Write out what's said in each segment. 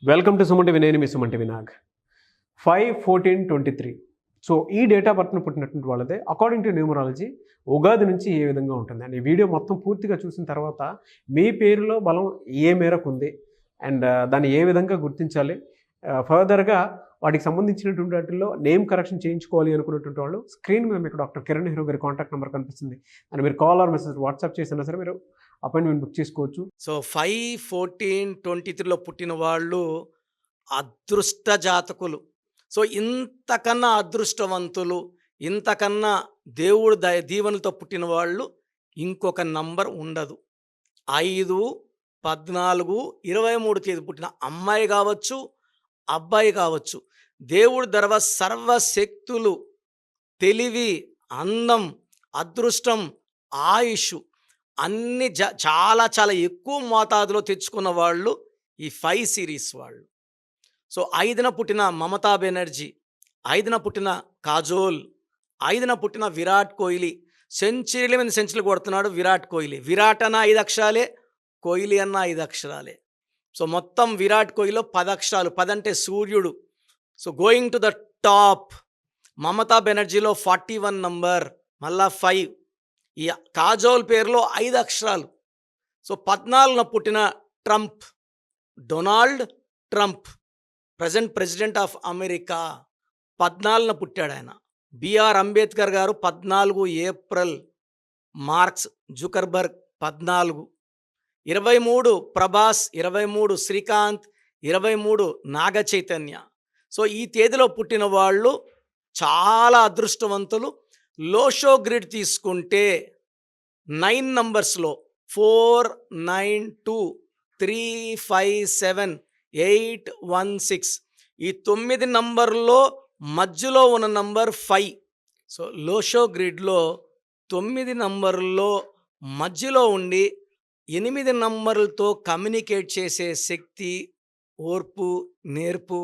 Welcome to సుమంటి వినయని మీ సుమంటి వినాగ్ 5/14/23. సో ఈ డేట్ ఆఫ్ బర్త్ను పుట్టినటువంటి వాళ్ళదే అకార్డింగ్ టు న్యూమరాలజీ ఉగాది నుంచి ఏ విధంగా ఉంటుంది అండ్ ఈ వీడియో మొత్తం పూర్తిగా చూసిన తర్వాత మీ పేరులో బలం ఏ మేరకు ఉంది అండ్ దాన్ని ఏ విధంగా గుర్తించాలి, ఫర్దర్గా వాటికి సంబంధించినటువంటి వాటిల్లో నేమ్ కరెక్షన్ చేయించుకోవాలి అనుకున్నటువంటి వాళ్ళు స్క్రీన్ మీద మీకు డాక్టర్ కిరణ్ నెహ్రూ గారి కాంటాక్ట్ నెంబర్ కనిపిస్తుంది అండ్ మీరు కాల్ ఆర్ మెసేజ్ వాట్సాప్ చేసినా సరే మీరు అపాయింట్మెంట్ బుక్ చేసుకోవచ్చు. సో 5/14/23లో పుట్టిన వాళ్ళు అదృష్ట జాతకులు. సో ఇంతకన్నా అదృష్టవంతులు, ఇంతకన్నా దేవుడు దీవెనలతో పుట్టిన వాళ్ళు ఇంకొక నంబర్ ఉండదు. 5, 14, 23 తేదీ పుట్టిన అమ్మాయి కావచ్చు, అబ్బాయి కావచ్చు, దేవుడి దర్వ సర్వశక్తులు, తెలివి, అందం, అదృష్టం, ఆయుష్ అన్ని చాలా చాలా ఎక్కువ మోతాదులో తెచ్చుకున్న వాళ్ళు ఈ 5 సిరీస్ వాళ్ళు. సో 5న పుట్టిన మమతా బెనర్జీ, 5న పుట్టిన కాజోల్, 5న పుట్టిన విరాట్ కోహ్లీ. సెంచరీల మీద సెంచరీలు కొడుతున్నాడు విరాట్ కోహ్లీ. విరాట్ అన్న 5 అక్షరాలే, కోహ్లీ అన్న 5 అక్షరాలే. సో మొత్తం విరాట్ కోహ్లీలో 10 అక్షరాలు. 10 అంటే సూర్యుడు. So going to the top. Mamata బెనర్జీలో 41 నంబర్, మళ్ళా 5. ఈ కాజోల్ పేరులో 5 అక్షరాలు. సో 14న పుట్టిన Trump, Donald Trump, present president of America. 14న పుట్టాడు ఆయన. BR Ambedkar garu 14 April. Marks Zuckerberg 14. 23 Prabhas, 23 Srikanth, 23 Naga Chaitanya. So ఈ తేదీలో పుట్టిన వాళ్ళు చాలా అదృష్టవంతులు. లోషో గ్రిడ్ తీసుకుంటే 9 నంబర్స్లో 4, 9, 2, 3, 5, 7, 8, 1, 6 ఈ 9 నంబర్లో మధ్యలో ఉన్న నంబర్ 5. సో లోషో గ్రిడ్లో 9 నంబర్లో మధ్యలో ఉండి 8 నంబర్లతో కమ్యూనికేట్ చేసే శక్తి, ఓర్పు, నేర్పు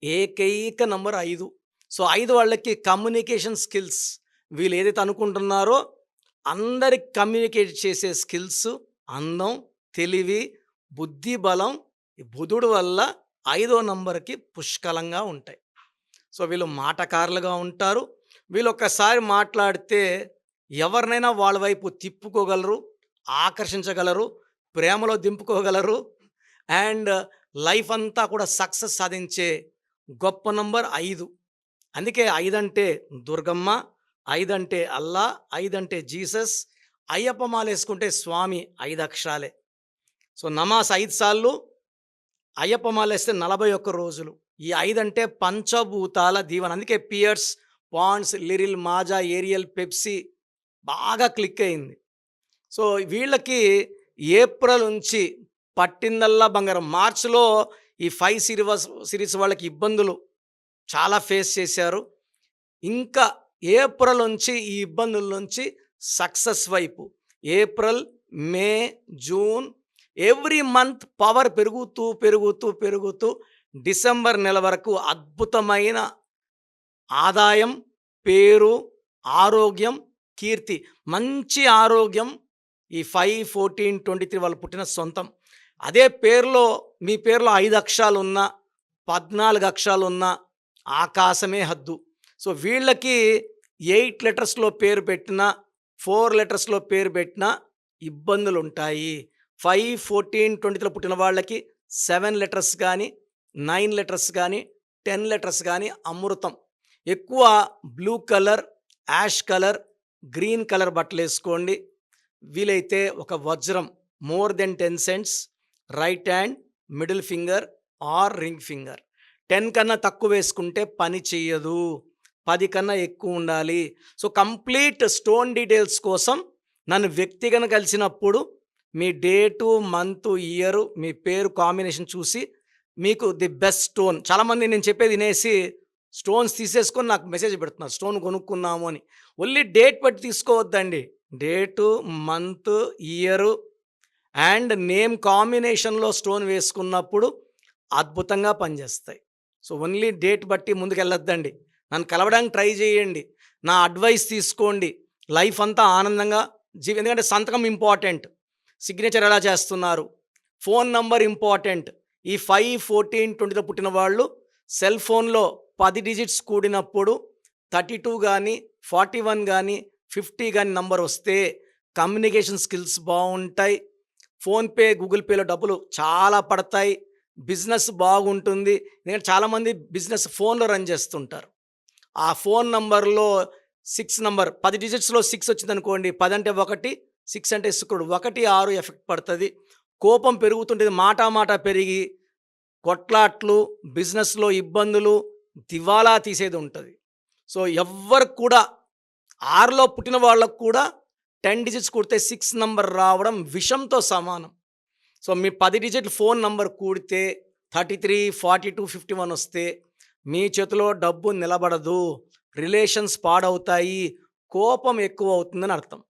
ఏకైక నంబర్ 5. సో 5 వాళ్ళకి కమ్యూనికేషన్ స్కిల్స్, వీళ్ళు ఏదైతే అనుకుంటున్నారో అందరికి కమ్యూనికేట్ చేసే స్కిల్స్, అందం, తెలివి, బుద్ధి బలం ఈ బుధుడు వల్ల 5వ నంబర్కి పుష్కలంగా ఉంటాయి. సో వీళ్ళు మాటకారులుగా ఉంటారు. వీళ్ళు ఒక్కసారి మాట్లాడితే ఎవరినైనా వాళ్ళ వైపు తిప్పుకోగలరు, ఆకర్షించగలరు, ప్రేమలో దింపుకోగలరు అండ్ లైఫ్ అంతా కూడా సక్సెస్ సాధించే గొప్ప నంబర్ 5. అందుకే 5 అంటే దుర్గమ్మ, 5 అంటే అల్లా, 5 అంటే జీసస్. అయ్యప్ప మాల వేసుకుంటే స్వామి 5 అక్షరాలే. సో నమాజ్ 5 సార్లు, అయ్యప్ప మాల వేస్తే 41 రోజులు. ఈ 5 అంటే పంచభూతాల దీవెన. అందుకే Pears, Pond's, Liril, Maaza, Ariel, Pepsi బాగా క్లిక్ అయింది. సో వీళ్ళకి ఏప్రిల్ నుంచి పట్టిందల్లా బంగారం. మార్చిలో ఈ 5 సిరీస్ వాళ్ళకి ఇబ్బందులు చాలా ఫేస్ చేశారు. ఇంకా ఏప్రిల్ నుంచి ఈ ఇబ్బందుల నుంచి సక్సెస్ వైపు, ఏప్రిల్, మే, జూన్ ఎవ్రీ మంత్ పవర్ పెరుగుతూ పెరుగుతూ పెరుగుతూ డిసెంబర్ నెల వరకు అద్భుతమైన ఆదాయం, పేరు, ఆరోగ్యం, కీర్తి, మంచి ఆరోగ్యం ఈ 5/14/23 వాళ్ళు పుట్టిన సొంతం. అదే పేరులో మీ పేరులో 5 అక్షరాలు ఉన్నా, 14 అక్షరాలు ఉన్నా ఆకాశమే హద్దు. సో వీళ్ళకి 8 లెటర్స్లో పేరు పెట్టినా, 4 లెటర్స్లో పేరు పెట్టినా ఇబ్బందులు ఉంటాయి. 5/14/23లో పుట్టిన వాళ్ళకి 7 లెటర్స్ కానీ, 9 లెటర్స్ కానీ, 10 లెటర్స్ కానీ అమృతం. ఎక్కువ blue colour, ash colour, green colour బట్టలు వేసుకోండి. వీలైతే ఒక వజ్రం more than 10 cents right hand, middle finger or ring finger. 10 కన్నా తక్కువ వేసుకుంటే పని చెయ్యదు, 10 కన్నా ఎక్కువ ఉండాలి. సో కంప్లీట్ స్టోన్ డీటెయిల్స్ కోసం నన్ను వ్యక్తిగతంగా కలిసినప్పుడు మీ డేటు, మంత్, ఇయర్, మీ పేరు కాంబినేషన్ చూసి మీకు ది బెస్ట్ స్టోన్. చాలామంది నేను చెప్పేది వినేసి స్టోన్స్ తీసేసుకొని నాకు మెసేజ్ పెడుతున్నారు స్టోన్ కొనుక్కున్నాము అని. ఓన్లీ డేట్ బట్టి తీసుకోవద్దండి. Date, month, year and name కాంబినేషన్లో స్టోన్ వేసుకున్నప్పుడు అద్భుతంగా పనిచేస్తాయి. సో ఓన్లీ డేట్ బట్టి ముందుకు వెళ్ళొద్దండి. నన్ను కలవడానికి ట్రై చేయండి, నా అడ్వైస్ తీసుకోండి. లైఫ్ అంతా ఆనందంగా ఎందుకంటే సంతకం ఇంపార్టెంట్, సిగ్నేచర్ ఎలా చేస్తున్నారు, ఫోన్ నంబర్ ఇంపార్టెంట్, ఈ 5, 14, 20తో పుట్టిన వాళ్ళు సెల్ ఫోన్లో 10 డిజిట్స్ కూడినప్పుడు 32 కానీ 41 కానీ 50 కానీ నంబర్ వస్తే కమ్యూనికేషన్ స్కిల్స్ బాగుంటాయి, ఫోన్పే గూగుల్ పేలో డబ్బులు చాలా పడతాయి, బిజినెస్ బాగుంటుంది. ఎందుకంటే చాలామంది బిజినెస్ ఫోన్లో రన్ చేస్తుంటారు. ఆ ఫోన్ నంబర్లో 6 నంబర్ 10 డిజిట్స్లో 6 వచ్చింది అనుకోండి, 10 అంటే 1, 6 అంటే శుక్రుడు, 1, 6 ఎఫెక్ట్ పడుతుంది. కోపం పెరుగుతుంటుంది, మాట పెరిగి కొట్లాట్లు, బిజినెస్లో ఇబ్బందులు, దివాలా తీసేది ఉంటుంది. సో ఎవ్వరికి కూడా 6లో పుట్టిన వాళ్ళకు కూడా 10 డిజిట్స్ కూడితే 6 నంబర్ రావడం విషంతో సమానం. సో మీ 10 డిజిట్ ఫోన్ నంబర్ కూడితే 33, 42, 51 వస్తే మీ చేతిలో డబ్బు నిలబడదు, రిలేషన్స్ పాడవుతాయి, కోపం ఎక్కువ అవుతుందని అర్థం.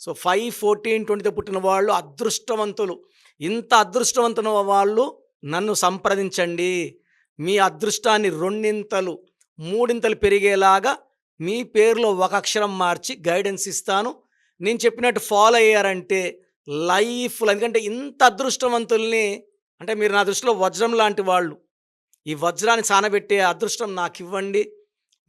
సో 5, 14, 20తో పుట్టిన వాళ్ళు అదృష్టవంతులు. ఇంత అదృష్టవంతుల వాళ్ళు నన్ను సంప్రదించండి. మీ అదృష్టాన్ని 2 3 పెరిగేలాగా మీ పేరులో ఒక అక్షరం మార్చి గైడెన్స్ ఇస్తాను. నేను చెప్పినట్టు ఫాలో అయ్యారంటే లైఫ్లో, ఎందుకంటే ఇంత అదృష్టవంతుల్ని, అంటే మీరు నా దృష్టిలో వజ్రం లాంటి వాళ్ళు, ఈ వజ్రాన్ని సానబెట్టే అదృష్టం నాకు ఇవ్వండి.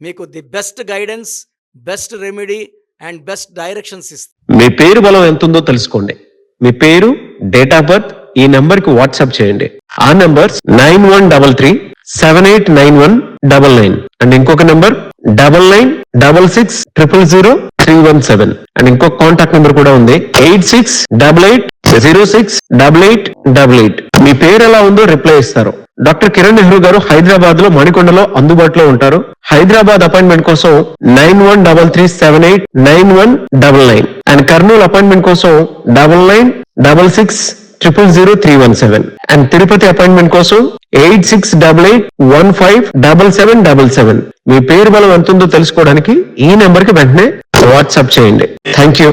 మీకు the best guidance, best remedy and best directions ఇస్తాను. మీ పేరు బలం ఎంత ఉందో తెలుసుకోండి. మీ పేరు, డేట్ ఆఫ్ బర్త్ ఈ నెంబర్ కి వాట్సాప్ చేయండి. ఆ నెంబర్ 9133789199 అండ్ ఇంకొక నెంబర్ 9966000317 అండ్ ఇంకొక కాంటాక్ట్ నెంబర్ కూడా ఉంది 8688068888. మీ పేరు ఎలా ఉందో రిప్లై ఇస్తారు. డాక్టర్ కిరణ్ నెహ్రూ గారు హైదరాబాద్ లో మణికొండలో అందుబాటులో ఉంటారు. హైదరాబాద్ అపాయింట్మెంట్ కోసం 9133789199 అండ్ కర్నూలు అపాయింట్మెంట్ కోసం 9966000317 అండ్ తిరుపతి అపాయింట్మెంట్ కోసం 8688157777. మీ పేరు బలం ఎంత ఉందో తెలుసుకోవడానికి ఈ నెంబర్ కి వెంటనే వాట్సాప్ చేయండి. Thank you.